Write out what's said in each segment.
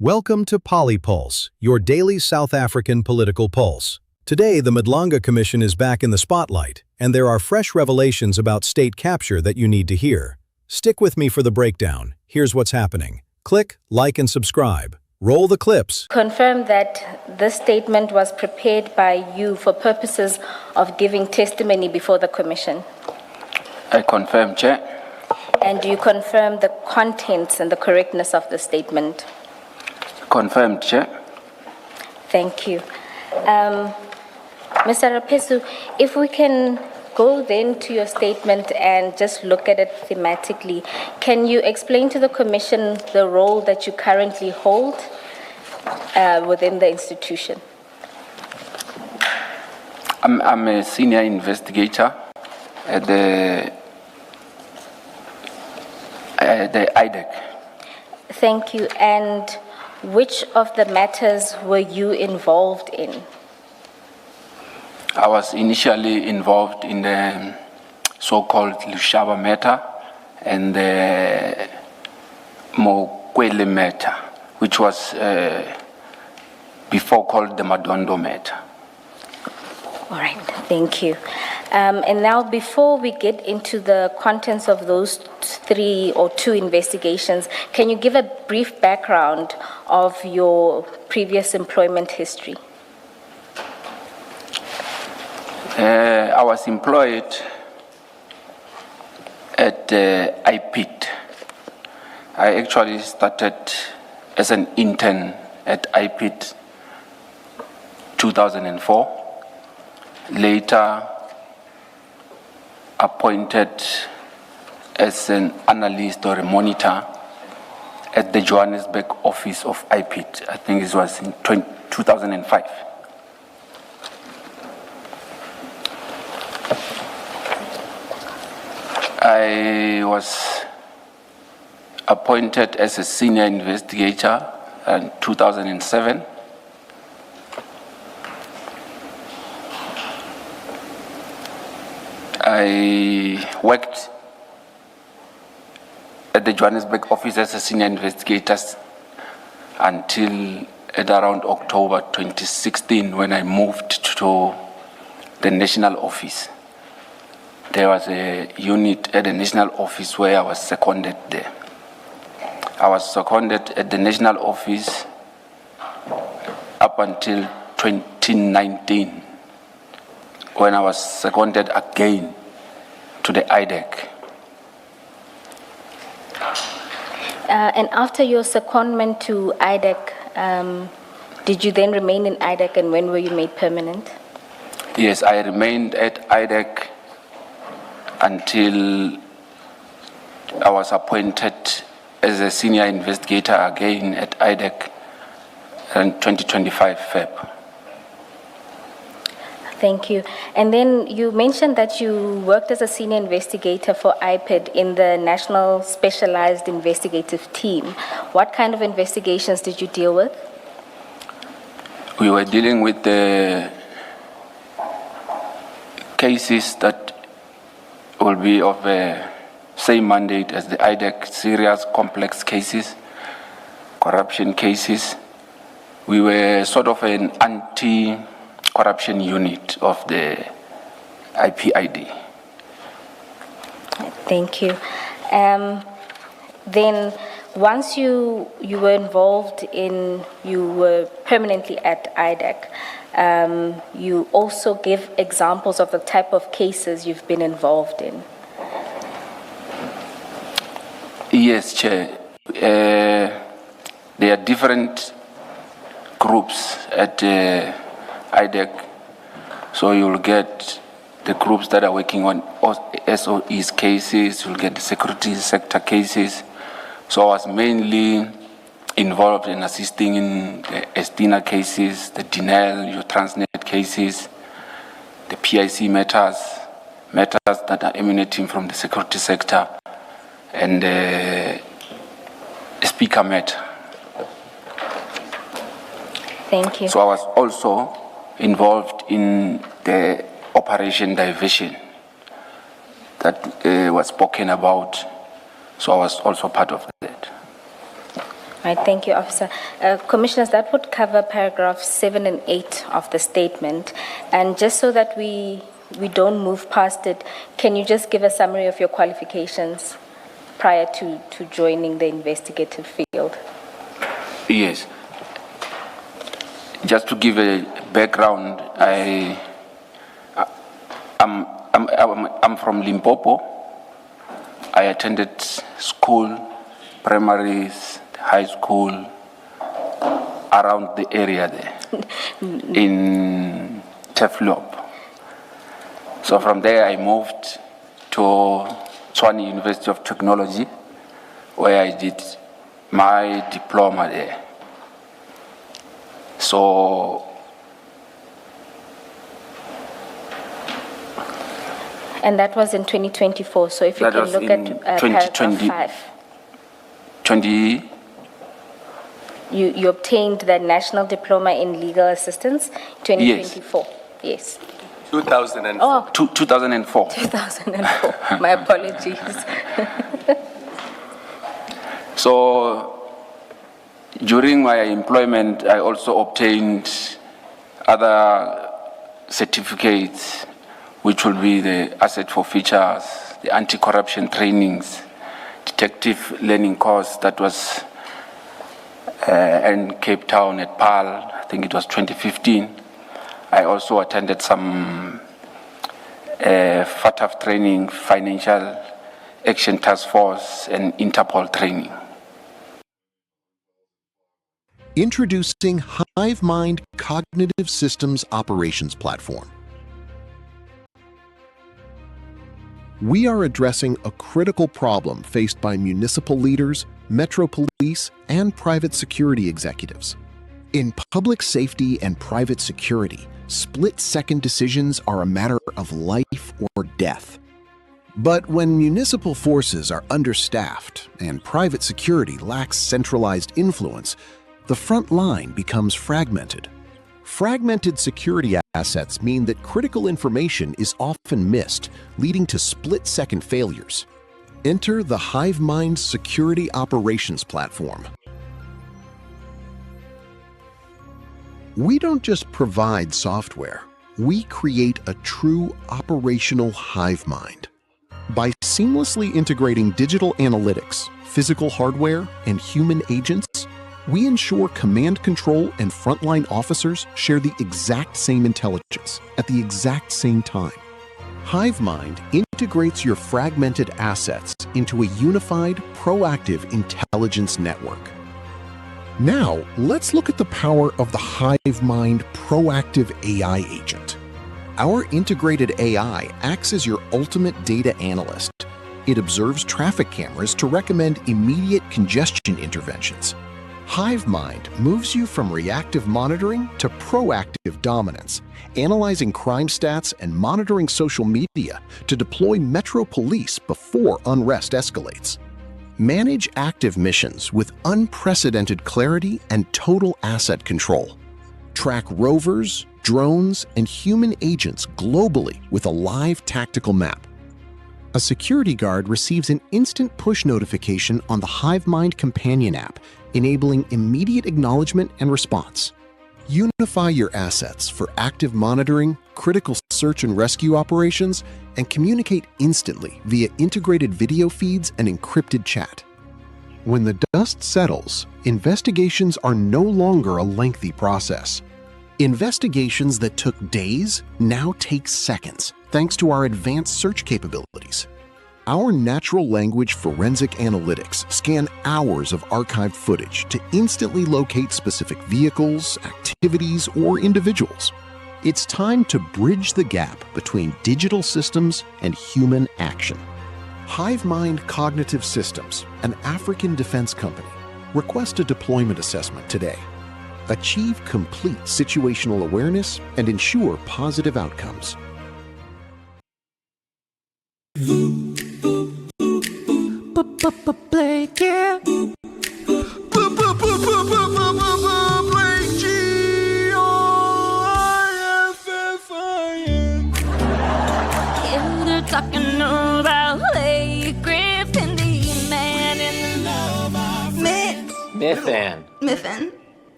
Welcome to Polypulse, your daily South African political pulse. Today, the Madlanga Commission is back in the spotlight, and there are fresh revelations about state capture that you need to hear. Stick with me for the breakdown. Here's what's happening. Click, like, and subscribe. Roll the clips. Confirm that this statement was prepared by you for purposes of giving testimony before the Commission. I confirm, Chair. And do you confirm the contents and the correctness of the statement? Confirmed, Chair. Thank you. Mr. Rapesu, if we can go then to your statement and just look at it thematically, can you explain to the Commission the role that you currently hold within the institution? I'm a senior investigator at the IDEC. Thank you. And which of the matters were you involved in? I was initially involved in the so-called Lushaba matter and the Mokwele matter, which was before called the Madondo matter. All right, thank you. And now, before we get into the contents of those two investigations, can you give a brief background of your previous employment history? I was employed at IPID. I actually started as an intern at IPID 2004. Later appointed as an analyst or a monitor at the Johannesburg office of IPID. I think it was in 2005. I was appointed as a senior investigator in 2007. I worked at the Johannesburg office as a senior investigator until at around October 2016 when I moved to the national office. There was a unit at the national office where I was seconded there. I was seconded at the national office up until 2019 when I was seconded again to the IDEC. And after your secondment to IDEC, did you then remain in IDEC, and when were you made permanent? Yes, I remained at IDEC until I was appointed as a senior investigator again at IDEC in 2025 Feb. Thank you. And then you mentioned that you worked as a senior investigator for IPID in the National Specialized Investigative Team. What kind of investigations did you deal with? We were dealing with the cases that will be of the same mandate as the IDEC, serious, complex cases, corruption cases. We were sort of an anti-corruption unit of the IPID. Thank you. Then once you were involved you were permanently at IDEC, you also give examples of the type of cases you've been involved in. Yes, Chair. There are different groups at IDEC. So you'll get the groups that are working on SOE's cases, you'll get the security sector cases. So I was mainly involved in assisting in the Estina cases, the Dinel, your Transnet cases, the PIC matters that are emanating from the security sector, and the speaker matter. Thank you. So I was also involved in the operation diversion that was spoken about. So I was also part of that. Right, thank you, Officer. Commissioners, that would cover paragraphs 7 and 8 of the statement. And just so that we don't move past it, can you just give a summary of your qualifications prior to joining the investigative field? Yes. Just to give a background, I'm from Limpopo. I attended school, primary, high school, around the area there, in Teflop. So from there I moved to Tshwane University of Technology, where I did my diploma there. So, and that was in 2024. So if you can look at paragraph 5. 20. You obtained the National Diploma in Legal Assistance 2024. Yes. 2004. Oh, 2004. 2004. My apologies. So, during my employment, I also obtained other certificates, which will be the asset forfeitures, the anti-corruption trainings, detective learning course that was in Cape Town at PAL, I think it was 2015. I also attended some FATF training, Financial Action Task Force, and Interpol training. Introducing Hivemind Cognitive Systems Operations Platform. We are addressing a critical problem faced by municipal leaders, metro police, and private security executives. In public safety and private security, split-second decisions are a matter of life or death. But when municipal forces are understaffed and private security lacks centralized influence, the front line becomes fragmented. Fragmented security assets mean that critical information is often missed, leading to split-second failures. Enter the Hivemind Security Operations Platform. We don't just provide software, we create a true operational Hivemind. By seamlessly integrating digital analytics, physical hardware, and human agents, we ensure command control and frontline officers share the exact same intelligence at the exact same time. Hivemind integrates your fragmented assets into a unified, proactive intelligence network. Now, let's look at the power of the Hivemind Proactive AI Agent. Our integrated AI acts as your ultimate data analyst. It observes traffic cameras to recommend immediate congestion interventions. Hivemind moves you from reactive monitoring to proactive dominance, analyzing crime stats and monitoring social media to deploy metro police before unrest escalates. Manage active missions with unprecedented clarity and total asset control. Track rovers, drones, and human agents globally with a live tactical map. A security guard receives an instant push notification on the Hivemind companion app, enabling immediate acknowledgement and response. Unify your assets for active monitoring, critical search and rescue operations, and communicate instantly via integrated video feeds and encrypted chat. When the dust settles, investigations are no longer a lengthy process. Investigations that took days now take seconds, thanks to our advanced search capabilities. Our natural language forensic analytics scan hours of archived footage to instantly locate specific vehicles, activities, or individuals. It's time to bridge the gap between digital systems and human action. Hivemind Cognitive Systems, an African defense company, request a deployment assessment today. Achieve complete situational awareness and ensure positive outcomes. Blake, yeah. Blake G-O-I-F-F-I-N. They're talking about Blake Griffin, the man in the love of man. Mythan. Miffin.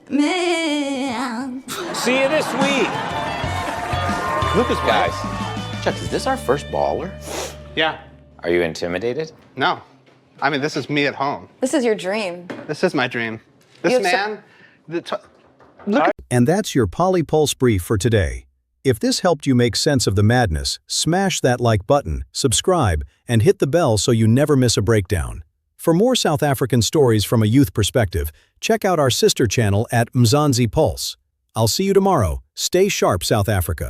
Man. See you this week. Lucas, Guys, Chuck, is this our first baller? Yeah. Are you intimidated? No. I mean, this is me at home. This is your dream. This is my dream. This You have man, look at And that's your Polypulse brief for today. If this helped you make sense of the madness, smash that like button, subscribe, and hit the bell so you never miss a breakdown. For more South African stories from a youth perspective, check out our sister channel at Mzansi Pulse. I'll see you tomorrow. Stay sharp, South Africa.